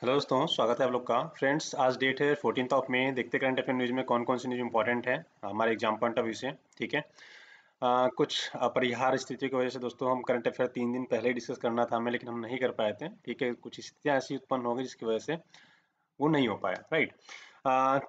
Hello दोस्तों, स्वागत है आप लोग का। फ्रेंड्स, आज डेट है 14 मई। देखते करंट अफेयर न्यूज़ में कौन कौन सी न्यूज़ इंपॉर्टेंट है हमारे एग्जाम पॉइंट ऑफ व्यू से। ठीक है। कुछ अपरिहार्य स्थिति की वजह से दोस्तों हम करंट अफेयर 3 दिन पहले ही डिस्कस करना था हमें, लेकिन हम नहीं कर पाए थे। ठीक है, कुछ स्थितियाँ ऐसी उत्पन्न हो गई जिसकी वजह से वो नहीं हो पाया, राइट।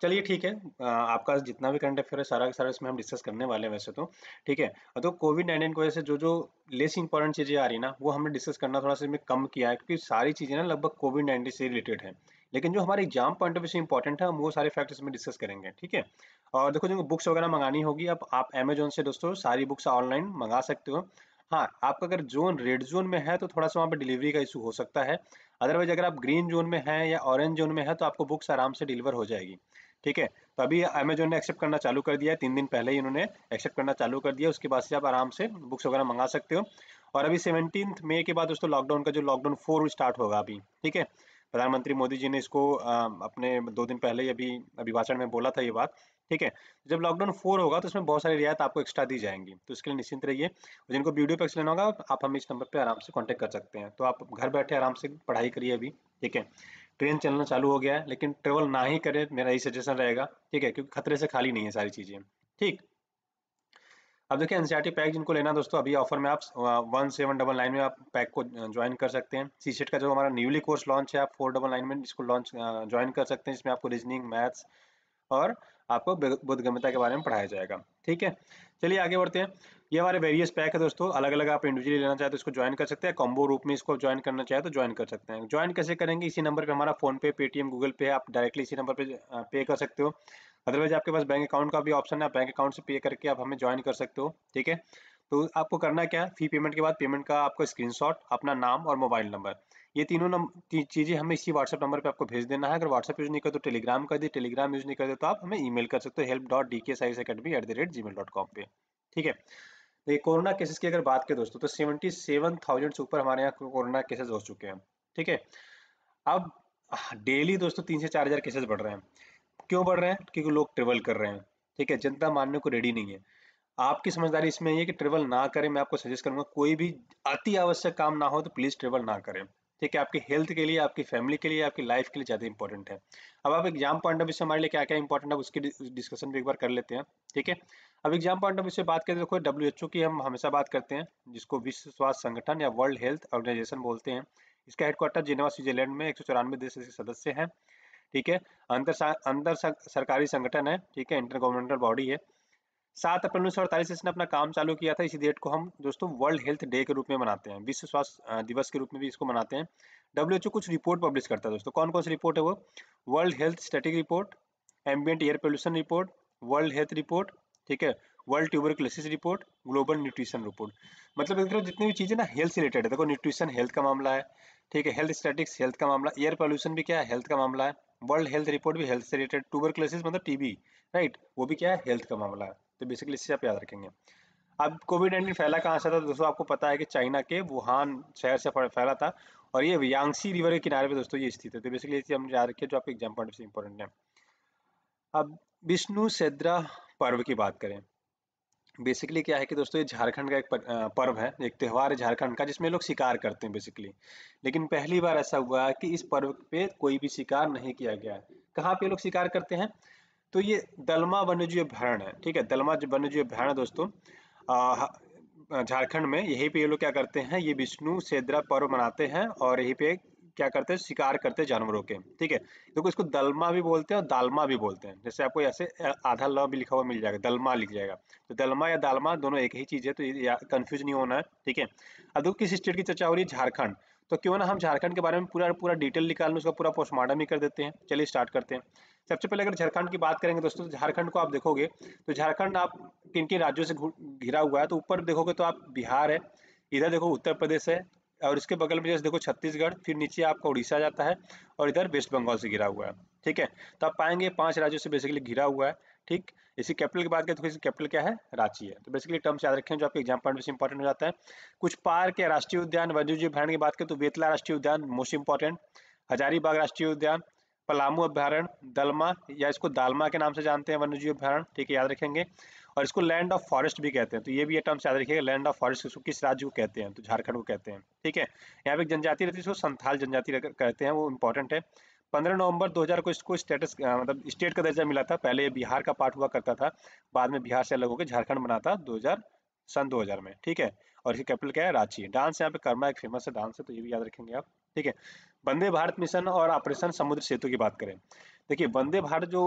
चलिए ठीक है। आपका जितना भी करंट अफेयर है सारा का सारा इसमें हम डिस्कस करने वाले हैं वैसे तो। ठीक है। तो कोविड-19 की वजह से जो जो लेस इंपॉर्टेंट चीज़ें आ रही ना, वो हमने डिस्कस करना थोड़ा सा इसमें कम किया है, क्योंकि सारी चीज़ें ना लगभग कोविड-19 से रिलेटेड है। लेकिन जो हमारे एग्जाम पॉइंट ऑफ व्यू से इंपॉर्टेंट है, हम वो सारे फैक्टर्स में डिस्कस करेंगे। ठीक है। और देखो, जो बुक्स वगैरह मंगानी होगी, अब आप अमेजोन से दोस्तों सारी बुक्स ऑनलाइन मंगा सकते हो। हाँ, आपका अगर जोन रेड जोन में है तो थोड़ा सा वहाँ पे डिलीवरी का इशू हो सकता है। अदरवाइज अगर आप ग्रीन जोन में हैं या ऑरेंज जोन में है तो आपको बुक्स आराम से डिलीवर हो जाएगी। ठीक है। तो अभी अमेजोन ने एक्सेप्ट करना चालू कर दिया है, 3 दिन पहले ही इन्होंने एक्सेप्ट करना चालू कर दिया। उसके बाद से आप आराम से बुक्स वगैरह मंगा सकते हो। और अभी 17 मई के बाद दोस्तों लॉकडाउन का जो लॉकडाउन 4 स्टार्ट होगा अभी। ठीक है। प्रधानमंत्री मोदी जी ने इसको अपने 2 दिन पहले ही अभी अभिभाषण में बोला था ये बात। ठीक है। जब लॉकडाउन 4 होगा तो उसमें बहुत सारी रियायत आपको एक्स्ट्रा दी जाएंगी, तो इसके लिए निश्चिंत रहिए। और जिनको वीडियो पैक्स लेना होगा आप हमें इस नंबर पे आराम से कांटेक्ट कर सकते हैं। तो आप घर बैठे आराम से पढ़ाई करिए अभी। ठीक है। ट्रेन चलना चालू हो गया है, लेकिन ट्रेवल ना ही करें, मेरा यही सजेशन रहेगा। ठीक है, क्योंकि खतरे से खाली नहीं है सारी चीजें। ठीक। अब देखिए, एनसीईआरटी पैक जिनको लेना है दोस्तों, अभी ऑफर में आप 1799 में आप पैक को ज्वाइन कर सकते हैं। सीसेट का जो हमारा न्यूली कोर्स लॉन्च है, आप 499 में इसको लॉन्च ज्वाइन कर सकते हैं। इसमें आपको रीजनिंग, मैथ्स और आपको बोधगम्यता के बारे में पढ़ाया जाएगा। ठीक है। चलिए आगे बढ़ते हैं। ये हमारे वेरियस पैक है दोस्तों, अलग अलग आप इंडिविजुअली लेना चाहे तो इसको ज्वाइन कर सकते हैं, कॉम्बो रूप में इसको ज्वाइन करना चाहे तो ज्वाइन कर सकते हैं। ज्वाइन कैसे करेंगे? इसी नंबर पे हमारा फोन पे, पेटीएम, गूगल पे है, आप डायरेक्टली इसी नंबर पे पे कर सकते हो। अदरवाइज आपके पास बैंक अकाउंट का भी ऑप्शन है, आप बैंक अकाउंट से पे करके आप हमें ज्वाइन कर सकते हो। ठीक है। तो आपको करना क्या है, फी पेमेंट के बाद पेमेंट का आपको स्क्रीनशॉट, अपना नाम और मोबाइल नंबर, ये तीनों चीज़ें हमें इसी व्हाट्सएप नंबर पे आपको भेज देना है। अगर व्हाट्सएप यूज़ नहीं करते तो टेलीग्राम कर दी, टेलीग्राम यूज़ नहीं करते तो आप हमें ईमेल कर सकते हो help.dkscienceacademy@gmail.com पे। ठीक है। देखिए, कोरोना केसेस की अगर बात करें दोस्तों तो 77,000 से ऊपर हमारे यहाँ कोरोना केसेस हो चुके हैं। ठीक है। अब डेली दोस्तों 3 से 4 हज़ार केसेस बढ़ रहे हैं। क्यों बढ़ रहे हैं? क्योंकि लोग ट्रेवल कर रहे हैं। ठीक है। जनता मानने को रेडी नहीं है। आपकी समझदारी इसमें ये है कि ट्रेवल ना करें। मैं आपको सजेस्ट करूंगा, कोई भी अति आवश्यक काम ना हो तो प्लीज ट्रेवल ना करें। ठीक है। आपकी हेल्थ के लिए, आपकी फैमिली के लिए, आपकी लाइफ के लिए ज्यादा इंपॉर्टेंट है। अब आप एग्जाम पॉइंट ऑफ व्यू से हमारे लिए क्या क्या इंपॉर्टेंट है उसकी डिस्कशन भी एक बार कर लेते हैं। ठीक है। अब एग्जाम पॉइंट ऑफ व्यू से बात करें, देखो डब्ल्यूएचओ की हम हमेशा बात करते हैं, जिसको विश्व स्वास्थ्य संगठन या वर्ल्ड हेल्थ ऑर्गेनाइजेशन बोलते हैं। इसका हेडक्वार्टर जिनेवा, स्विट्जरलैंड में 194 देश इसके सदस्य हैं। ठीक है। अंतर सरकारी संगठन है। ठीक है। इंटर गवर्नमेंटल बॉडी है। 7 अप्रैल 1948 इसने अपना काम चालू किया था। इसी डेट को हम दोस्तों वर्ल्ड हेल्थ डे के रूप में मनाते हैं, विश्व स्वास्थ्य दिवस के रूप में भी इसको मनाते हैं। डब्ल्यूएचओ कुछ रिपोर्ट पब्लिश करता है दोस्तों। कौन कौन सी रिपोर्ट है वो? World health static report, ambient air pollution report, world health report. ठीक है। World tuberculosis report, global nutrition report. मतलब एक तरह जितनी भी चीजें ना हेल्थ से रिलेटेड है, देखो न्यूट्रिशन हेल्थ का मामला है। ठीक है। हेल्थ स्टैटिक्स हेल्थ का मामला, एयर पोल्यूशन भी क्या है, हेल्थ का मामला है। वर्ल्ड हेल्थ रिपोर्ट भी हेल्थ से रिलेटेड, ट्यूबरकुलोसिस मतलब टीबी, राइट, वो भी क्या है, हेल्थ का मामला है। तो बेसिकली इससे आप याद रखेंगे। अब कोविड-19 फैला कहाँ से था दोस्तों? आपको पता है कि चाइना के वुहान शहर से फैला था। और ये यांगसी रिवर के किनारे पे दोस्तों ये स्थित है। तो बेसिकली ये चीज़ हम याद रखिए जो आपके एग्जाम पॉइंट से इंपॉर्टेंट है। अब विष्णु सैद्रा पर्व की बात करें। बेसिकली क्या है कि दोस्तों ये झारखंड का एक पर्व है, एक त्यौहार है झारखंड का, जिसमें लोग शिकार करते हैं बेसिकली। लेकिन पहली बार ऐसा हुआ है कि इस पर्व पे कोई भी शिकार नहीं किया गया है। कहाँ पे लोग शिकार करते हैं? तो ये दलमा वन्यजीव अभयारण्य है। ठीक है। दलमा वन्यजीव अभयारण्य दोस्तों झारखंड में, यहीं पे ये लोग क्या करते हैं, ये विष्णु सेद्रा पर्व मनाते हैं और यहीं पे क्या करते हैं, शिकार करते हैं जानवरों के। ठीक है। देखो इसको दलमा भी बोलते हैं और दालमा भी बोलते हैं। जैसे आपको ऐसे आधा ल भी लिखा हुआ मिल जाएगा, दलमा लिख जाएगा। तो दलमा या दालमा दोनों एक ही चीज है, तो ये कंफ्यूज नहीं होना है। ठीक है। अब देखो किस स्टेट की चर्चा हो रही है, झारखंड। तो क्यों ना हम झारखंड के बारे में पूरा पूरा डिटेल निकाल लें, उसका पूरा पोस्टमार्टम ही कर देते हैं। चलिए स्टार्ट करते हैं। सबसे पहले अगर झारखंड की बात करेंगे दोस्तों, तो झारखंड को आप देखोगे तो झारखंड आप किन किन राज्यों से घिरा हुआ है, तो ऊपर देखोगे तो आप बिहार है, इधर देखो उत्तर प्रदेश है, और इसके बगल में जैसे देखो छत्तीसगढ़, फिर नीचे आपका उड़ीसा जाता है, और इधर वेस्ट बंगाल से घिरा हुआ है। ठीक है। तो आप पाएंगे 5 राज्यों से बेसिकली घिरा हुआ है। ठीक। इसी कैपिटल की बात करें तो इसकी कैपिटल क्या है, रांची है। तो बेसिकली टर्म्स याद रखें जो आपके एग्जाम पॉइंट से इंपॉर्टेंट हो जाता है। कुछ पार्क या राष्ट्रीय उद्यान वन्यजीव अभयारण्य की बात करें तो बेतला राष्ट्रीय उद्यान मोस्ट इंपॉर्टेंट, हजारीबाग राष्ट्रीय उद्यान, पलामू अभ्यारण्य, दलमा या इसको दालमा के नाम से जानते हैं वन्यजीव अभ्यारण्य। ठीक है, याद रखेंगे। और इसको लैंड ऑफ फॉरेस्ट भी कहते हैं। तो ये भी ये टर्म याद रखिएगा, लैंड ऑफ फॉरेस्ट इसको किस राज्य को कहते हैं, तो झारखंड को कहते हैं। ठीक है, यहाँ पे एक जनजाति रहती है इसको संथाल जनजाति कहते हैं, वो इंपॉर्टेंट है। 15 नवंबर 2000 को इसको स्टेटस मतलब स्टेट का दर्जा मिला था। पहले ये बिहार का पार्ट हुआ करता था, बाद में बिहार से अलग होकर झारखंड बना था 2000 में। ठीक है, और इसकी कैपिटल क्या है, रांची। डांस यहाँ पे कर्मा एक फेमस है डांस है, तो ये भी याद रखेंगे आप। ठीक है, वंदे भारत मिशन और ऑपरेशन समुद्र सेतु की बात करें, देखिए वंदे भारत जो,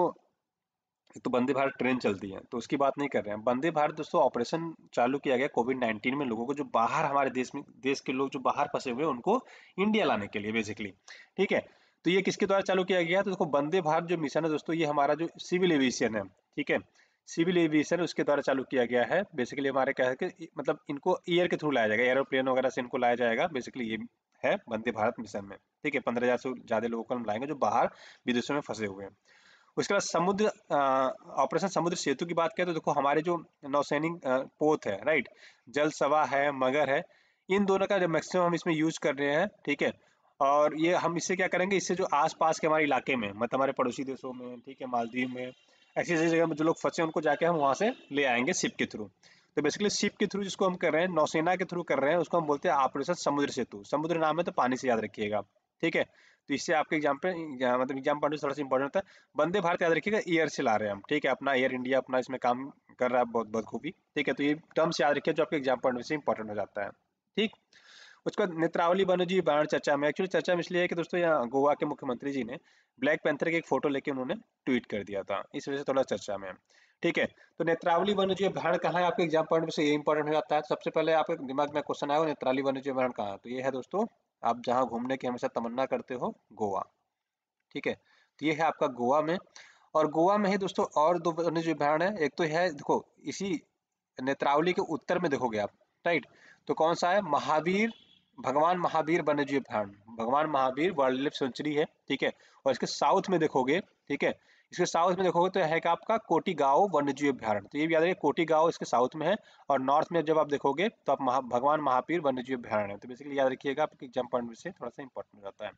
एक तो वंदे भारत ट्रेन चलती है तो उसकी बात नहीं कर रहे हैं। वंदे भारत दोस्तों ऑपरेशन चालू किया गया कोविड-19 में, लोगों को जो बाहर हमारे देश के लोग जो बाहर फंसे हुए हैं उनको इंडिया लाने के लिए बेसिकली। ठीक है, तो ये किसके द्वारा चालू किया गया, तो देखो वंदे भारत जो मिशन है दोस्तों, ये हमारा जो सिविल एविएशन है, ठीक है, सिविल एविएशन उसके द्वारा चालू किया गया है। बेसिकली हमारे क्या है कि मतलब इनको एयर के थ्रू लाया जाएगा, एरोप्लेन वगैरह से इनको लाया जाएगा, बेसिकली ये है वंदे भारत मिशन में। ठीक है, 15,000 से ज्यादा लोगों को हम लाएंगे जो बाहर विदेशों में फंसे हुए हैं। उसके बाद समुद्र ऑपरेशन समुद्र सेतु की बात करें तो देखो हमारे जो नौसैनिक पोत है, राइट, जल सवा है, मगर है, इन दोनों का मैक्सिमम हम इसमें यूज कर रहे हैं। ठीक है, और ये हम इससे क्या करेंगे, इससे जो आसपास के हमारे इलाके में मतलब हमारे पड़ोसी देशों में, ठीक है, मालदीव में, ऐसी ऐसी जगह में जो लोग फंसे हैं उनको जाके हम वहां से ले आएंगे शिप के थ्रू। तो बेसिकली शिप के थ्रू जिसको हम कर रहे हैं, नौसेना के थ्रू कर रहे हैं, उसको हम बोलते हैं ऑपरेशन समुद्र सेतु। समुद्र नाम है तो पानी से याद रखिएगा। ठीक है, तो इससे आपके एग्जाम पे मतलब एग्जाम पॉइंट थोड़ा सा इंपॉर्टेंट होता है। वंदे भारत याद रखिएगा, एयर से ला रहे हैं हम। ठीक है, अपना एयर इंडिया अपना इसमें काम कर रहा है बहुत बहुत खूबी। ठीक है, तो ये टर्म्स याद रखिए जो आपके एग्जाम पॉइंट से इंपॉर्टेंट हो जाता है। ठीक, उसके बाद नेत्रावली वन्यजीव अभयारण्य चर्चा में, एक्चुअली चर्चा में इसलिए है कि दोस्तों यहाँ गोवा के मुख्यमंत्री जी ने ब्लैक पैंथर की एक फोटो लेके उन्होंने ट्वीट कर दिया था, इस वजह से थोड़ा चर्चा में है। ठीक है, तो नेत्रावली वन्यजीव अभयारण्य कहाँ है, आपके एग्जाम पॉइंट से ये इंपॉर्टेंट हो जाता है। सबसे पहले आपके दिमाग में क्वेश्चन आया नेत्रावली वन्यजीव अभयारण्य कहाँ है, तो ये है दोस्तों, आप जहाँ घूमने की हमेशा तमन्ना करते हो, गोवा। ठीक है, तो ये है आपका गोवा में। और गोवा में ही दोस्तों और दो वन्यजीव अभयारण्य है, एक तो है देखो इसी नेत्रावली के उत्तर में देखोगे आप, राइट, तो कौन सा है, महावीर, भगवान महावीर वन्यजीव अभयारण्य, भगवान महावीर वाइल्ड लाइफ सेंचुरी है। ठीक है, और इसके साउथ में देखोगे, ठीक है, इसके साउथ में देखोगे तो है कि आपका कोटी गांव वन्यजीव अभयारण्य, तो ये भी याद रखिए कोटी गांव इसके साउथ में है। और नॉर्थ में जब आप देखोगे तो आप भगवान महावीर वन्यजीव अभयारण्य है। तो बेसिकली याद रखिएगा, आपके एग्जाम पॉइंट से थोड़ा सा इंपॉर्टेंट हो जाता है।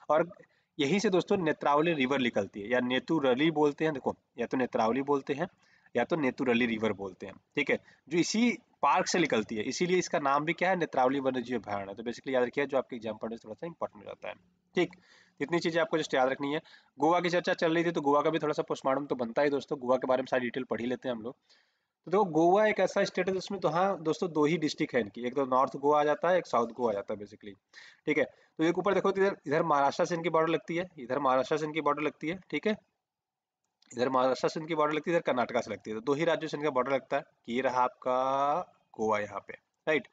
और यहीं से दोस्तों नेत्रावली रिवर निकलती है, या नेतुरली बोलते हैं, देखो या तो नेत्रावली बोलते हैं या तो नेतुरली रिवर बोलते हैं। ठीक है, जो इसी पार्क से निकलती है, इसीलिए इसका नाम भी क्या है, नेत्रावली वन्यजीव अभयारण्य। तो बेसिकली याद रखिए जो आपके एग्जाम पॉइंट से थोड़ा सा इंपॉर्टेंट हो जाता है। ठीक, इतनी चीजें आपको जस्ट याद रखनी है। गोवा की चर्चा चल रही थी तो गोवा का भी थोड़ा सा पोस्टमार्टम तो बनता है दोस्तों, गोवा के बारे में सारी डिटेल पढ़ ही लेते हैं हम लोग। तो देखो गोवा एक ऐसा स्टेट है जिसमें तो हाँ दोस्तों दो ही डिस्ट्रिक्ट है इनकी, एक तो नॉर्थ गोवा आ जाता है, एक साउथ गोवा आ जाता है बेसिकली। ठीक है, तो एक ऊपर देखो तो इधर इधर महाराष्ट्र से इनकी बॉर्डर लगती है, इधर महाराष्ट्र से इनकी बॉर्डर लगती है। ठीक है, इधर महाराष्ट्र से इनकी बॉर्डर लगती है, इधर कर्नाटका से लगती है, तो दो ही राज्यों से इनका बॉर्डर लगता है। कि ये रहा आपका गोवा यहाँ पे, राइट,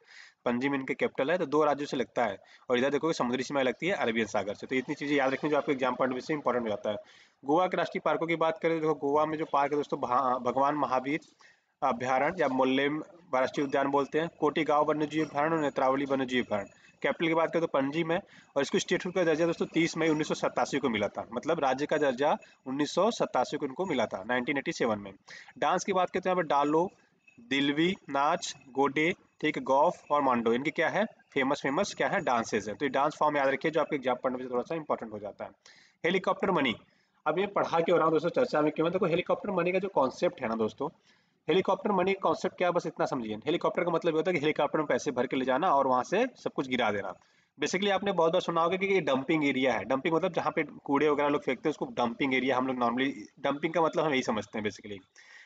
पणजी में इनके कैपिटल है, तो दो राज्यों से लगता है। और इधर देखोगे समुद्री सीमा लगती है अरबियन सागर से। तो इतनी चीजें याद रखनी जो आपके एग्जाम पॉइंट से इंपॉर्टेंट हो जाता है। गोवा के राष्ट्रीय पार्कों की बात करें तो देखो गोवा में जो पार्क है दोस्तों, भगवान महावीर अभ्यारण्य या मोल्लेम राष्ट्रीय उद्यान बोलते हैं, कोटी गांव वन्यजीव अभ्यारण्य और नेत्रावली वन्यजीव अभ्यारण्य। कैपिटल की बात करें तो पणजी में। और इसको स्टेटहुड का दर्जा दोस्तों 30 मई 1987 को मिला था, मतलब राज्य का दर्जा 1987 को इनको मिला था, 1987 में। डांस की बात करें तो यहाँ पे डालो, दिलवी, नाच, गोडे, ठीक है, गौफ और मांडो, इनके क्या है, फेमस फेमस क्या है, डांसेस है। तो ये डांस फॉर्म याद रखिए जो आपके एग्जाम पढ़ने में थोड़ा सा इंपॉर्टेंट हो जाता है। हेलीकॉप्टर मनी, अब ये पढ़ा के हो रहा हूँ दोस्तों, चर्चा में क्यों है, देखो हेलीकॉप्टर मनी का जो कॉन्सेप्ट है ना दोस्तों, हेलीकॉप्टर मनी का कॉन्सेप्ट क्या है, बस इतना समझिए। हेलीकॉप्टर का मतलब ये होता है कि हेलीकॉप्टर में पैसे भर के ले जाना और वहां से सब कुछ गिरा देना। बेसिकली आपने बहुत बार सुना होगा कि ये डंपिंग एरिया है। डंपिंग मतलब जहाँ पे कूड़े वगैरह लोग फेंकते हैं उसको डंपिंग एरिया हम लोग नॉर्मली, डंपिंग का मतलब हम यही समझते हैं बेसिकली।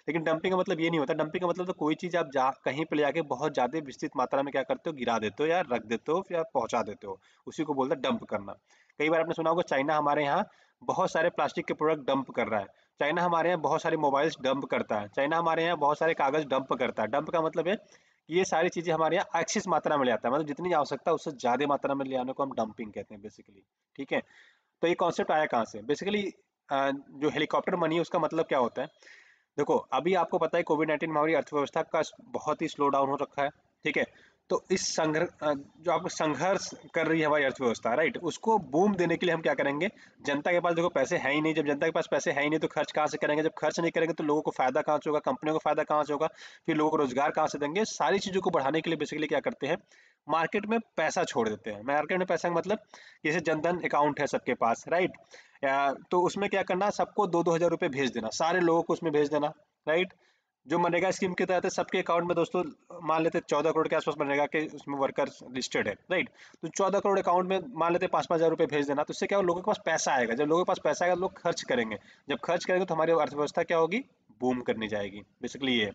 लेकिन डंपिंग का मतलब ये नहीं होता। डंपिंग का मतलब तो कोई चीज आप जा कहीं पे ले जाके बहुत ज्यादा विस्तृत मात्रा में क्या करते हो, गिरा देते हो या रख देते हो या पहुंचा देते हो, उसी को बोलते हैं डंप करना। कई बार आपने सुना होगा चाइना हमारे यहाँ बहुत सारे प्लास्टिक के प्रोडक्ट डंप कर रहा है, चाइना हमारे यहाँ बहुत सारे मोबाइल्स डंप करता है, चाइना हमारे यहाँ बहुत सारे कागज डंप करता है। डंप का मतलब है कि ये सारी चीजें हमारे यहाँ एक्सिस मात्रा में ले आता है, मतलब जितनी आवश्यकता उससे ज्यादा मात्रा में ले आने को हम डंपिंग कहते हैं बेसिकली। ठीक है, तो ये कॉन्सेप्ट आया कहाँ से, बेसिकली जो हेलीकॉप्टर मनी है उसका मतलब क्या होता है। देखो अभी आपको पता है कोविड-19 महामारी अर्थव्यवस्था का बहुत ही स्लो डाउन हो रखा है। ठीक है, तो इस जो आपको संघर्ष कर रही है हमारी अर्थव्यवस्था, राइट, उसको बूम देने के लिए हम क्या करेंगे, जनता के पास देखो पैसे है ही नहीं, जब जनता के पास पैसे है ही नहीं तो खर्च कहाँ से करेंगे, जब खर्च नहीं करेंगे तो लोगों को फायदा कहाँ से होगा, कंपनियों को फायदा कहाँ से होगा, फिर लोगों को रोजगार कहाँ से देंगे। सारी चीजों को बढ़ाने के लिए बेसिकली क्या करते हैं, मार्केट में पैसा छोड़ देते हैं। मार्केट में पैसा का मतलब जैसे जनधन अकाउंट है सबके पास, राइट, तो उसमें क्या करना, सबको 2-2 हजार रुपए भेज देना, सारे लोगों को उसमें भेज देना, राइट। जो मनरेगा स्कीम के तहत सबके अकाउंट में दोस्तों मान लेते 14 करोड़ के आसपास मनरेगा के उसमें वर्कर्स लिस्टेड है, राइट। तो 14 करोड़ अकाउंट में मान लेते 5,000 रुपए भेज देना, तो इससे क्या हो, लोगों के पास पैसा आएगा। जब लोगों के पास पैसा आएगा लोग खर्च करेंगे, जब खर्च करेंगे तो हमारी अर्थव्यवस्था क्या होगी, बूम करनी जाएगी। बेसिकली ये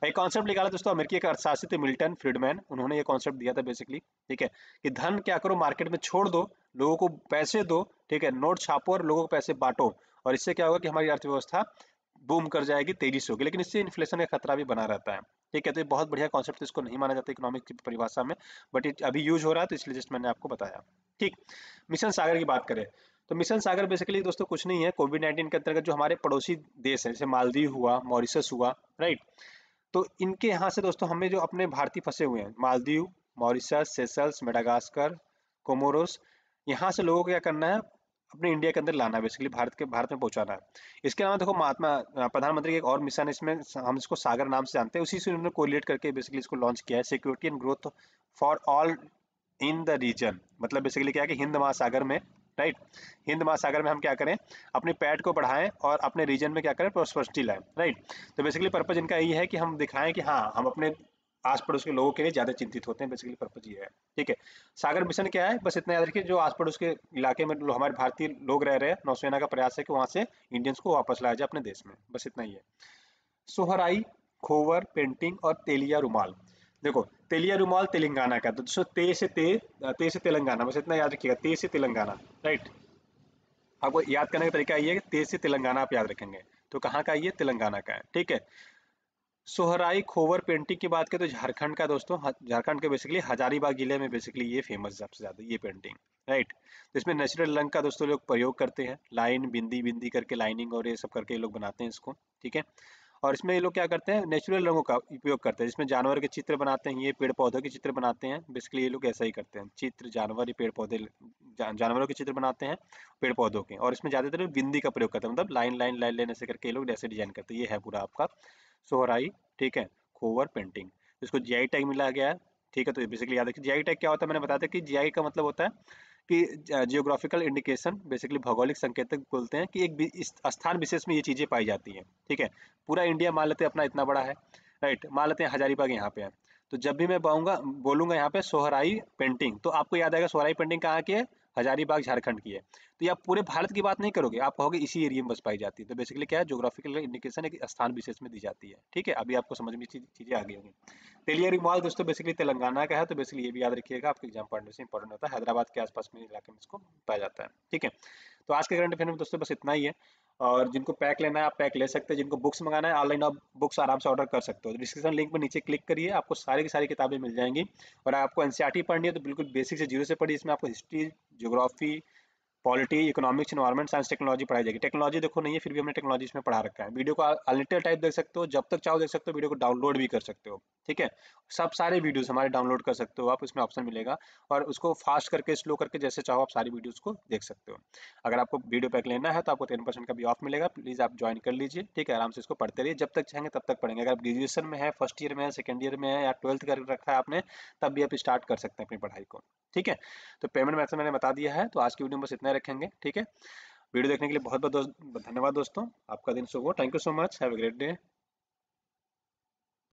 एक कॉन्सेप्ट निकाला दोस्तों अमेरिकी एक अर्थशास्त्री थे मिल्टन फ्रीडमैन, उन्होंने ये कॉन्सेप्ट दिया था बेसिकली, ठीक है, कि धन क्या करो मार्केट में छोड़ दो, लोगों को पैसे दो, ठीक है, नोट छापो और लोगों को पैसे बांटो, और इससे क्या होगा कि हमारी अर्थव्यवस्था बूम कर जाएगी, तेजी से होगी। लेकिन इससे इन्फ्लेशन का खतरा भी बना रहता है, ठीक है। तो ये बहुत बढ़िया कॉन्सेप्ट, इसको नहीं माना जाता इकोनॉमिक की परिभाषा में, बट ये अभी यूज हो रहा है, तो इसलिए जस्ट मैंने आपको बताया, ठीक। मिशन सागर की बात करें तो मिशन सागर बेसिकली दोस्तों कुछ नहीं है, कोविड-19 के अंतर्गत जो हमारे पड़ोसी देश है, जैसे मालदीव हुआ, मॉरिशस हुआ, राइट। तो इनके यहाँ से दोस्तों हमें जो अपने भारतीय फंसे हुए हैं, Maldives, Mauritius, Seychelles, Madagascar, Comoros, यहाँ से लोगों को क्या करना है, अपने इंडिया के अंदर लाना है, बेसिकली भारत में पहुंचाना है। इसके अलावा देखो महात्मा प्रधानमंत्री का एक और मिशन है, इसमें हम इसको सागर नाम से जानते हैं, उसी से उन्होंने कोरिलेट करके बेसिकली इसको लॉन्च किया है, security and growth for all in the region. मतलब बेसिकली क्या है कि हिंद महासागर में, राइट, हिंद महासागर में हम क्या करें, अपने पैठ को बढ़ाएं और अपने रीजन में क्या करें, प्रोस्पेरिटी लाएं, राइट। तो बेसिकली पर्पज इनका यही है कि हम दिखाएं कि हाँ हम अपने आस पड़ोस के लोगों के लिए ज्यादा चिंतित होते हैं, बेसिकली पर्पज ये है, ठीक है। सागर मिशन क्या है, बस इतना याद रखिए, जो आस पड़ोस के इलाके में हमारे भारतीय लोग रह रहे हैं, नौसेना का प्रयास है कि वहां से इंडियंस को वापस लाया जाए अपने देश में, बस इतना ही है। सोहराई, खोवर पेंटिंग और तेलिया रुमाल। देखो तेलिया रुमाल तेलंगाना का, तो दोस्तों ते से तेलंगाना, बस इतना याद रखिएगा, ते से तेलंगाना, राइट। आपको याद करने का तरीका ये है कि ते से तेलंगाना आप याद रखेंगे, तो कहाँ का ये, तेलंगाना का है, ठीक है। सोहराई खोवर पेंटिंग की बात करें तो झारखंड का दोस्तों, झारखंड के बेसिकली हजारीबाग जिले में बेसिकली ये फेमस सबसे ज्यादा ये पेंटिंग, राइट। तो इसमें नेचुरल रंग का दोस्तों लोग प्रयोग करते हैं, लाइन बिंदी बिंदी करके लाइनिंग और ये सब करके ये लोग बनाते हैं इसको, ठीक है। और इसमें ये लोग क्या करते हैं, नेचुरल रंगों का उपयोग करते हैं, जिसमें जानवर के चित्र बनाते हैं, ये पेड़ पौधों के चित्र बनाते हैं, बेसिकली ये लोग ऐसा ही करते हैं, चित्र जानवर, ये पेड़ पौधे, जानवरों के चित्र बनाते हैं, पेड़ पौधों के, और इसमें ज्यादातर बिंदी का प्रयोग करते हैं, मतलब लाइन लाइन लाइन लाइन ऐसे करके ये लोग ऐसे डिजाइन करते हैं। ये है पूरा आपका सोहराई, ठीक है, खोवर पेंटिंग, इसको जीआई टैग मिला गया है, ठीक है। तो बेसिकली याद रखिए जीआई टैग क्या होता है, मैंने बताया था कि जीआई का मतलब होता है कि जियोग्राफिकल इंडिकेशन, बेसिकली भौगोलिक संकेतक बोलते हैं कि इस स्थान विशेष में ये चीजें पाई जाती हैं, ठीक है। पूरा इंडिया मान लेते हैं अपना इतना बड़ा है, राइट, मान लेते हैं हजारीबाग यहाँ पे है, तो जब भी मैं बोलूंगा यहाँ पे सोहराई पेंटिंग, तो आपको याद आएगा सोहराई पेंटिंग कहाँ की है, हजारीबाग झारखंड की है। तो ये आप पूरे भारत की बात नहीं करोगे, आप कहोगे इसी एरिया में बस पाई जाती है। तो बेसिकली क्या है, ज्योग्राफिकल इंडिकेशन एक स्थान विशेष में दी जाती है, ठीक है। अभी आपको समझ में चीजें आ गई होंगी। तेलिया रुमाल दोस्तों बेसिकली तेलंगाना का है, तो बेसिकली ये भी याद रखिएगा, आपके एग्जाम पढ़ने से इंपॉर्टेंट होता है, हैदराबाद के आसपास में इलाके में इसको पाया जाता है, ठीक है। तो आज के करंट अफेयर में दोस्तों बस इतना ही है, और जिनको पैक लेना है आप पैक ले सकते हैं, जिनको बुक्स मंगाना है ऑनलाइन आप बुक्स आराम से ऑर्डर कर सकते हो, तो डिस्क्रिप्शन लिंक पर नीचे क्लिक करिए, आपको सारी की सारी किताबें मिल जाएंगी। और आपको एनसीईआरटी पढ़नी है तो बिल्कुल बेसिक से जीरो से पढ़िए, इसमें आपको history, geography, polity, economics, environment science, technology पढ़ाई जाएगी। टेक्नोलॉजी देखो नहीं है, फिर भी हमने टेक्नोलॉजी इसमें पढ़ा रखा है। वीडियो को अनलिमिटेड टाइप देख सकते हो, जब तक चाहो देख सकते हो, वीडियो को डाउनलोड भी कर सकते हो, ठीक है। सब सारे वीडियोस हमारे डाउनलोड कर सकते हो आप, इसमें ऑप्शन मिलेगा, और उसको फास्ट करके स्लो करके जैसे चाहो आप सारी वीडियोस को देख सकते हो। अगर आपको वीडियो पैक लेना है तो आपको 10% का भी ऑफ मिलेगा, प्लीज आप ज्वाइन कर लीजिए, ठीक है। आराम से इसको पढ़ते रहिए, जब तक चाहेंगे तब तक पढ़ेंगे। अगर आप ग्रेजुएशन में है, फर्स्ट ईयर में है, सेकंड ईयर में है, या 12th कर रखा है आपने, तब भी आप स्टार्ट कर सकते हैं अपनी पढ़ाई को, ठीक है। तो पेमेंट मेथड मैंने बता दिया है, तो आज की वीडियो में बस इतना ही रखेंगे, ठीक है। वीडियो देखने के लिए बहुत बहुत धन्यवाद दोस्तों, आपका दिन शुभ हो, thank you so much, have a great day.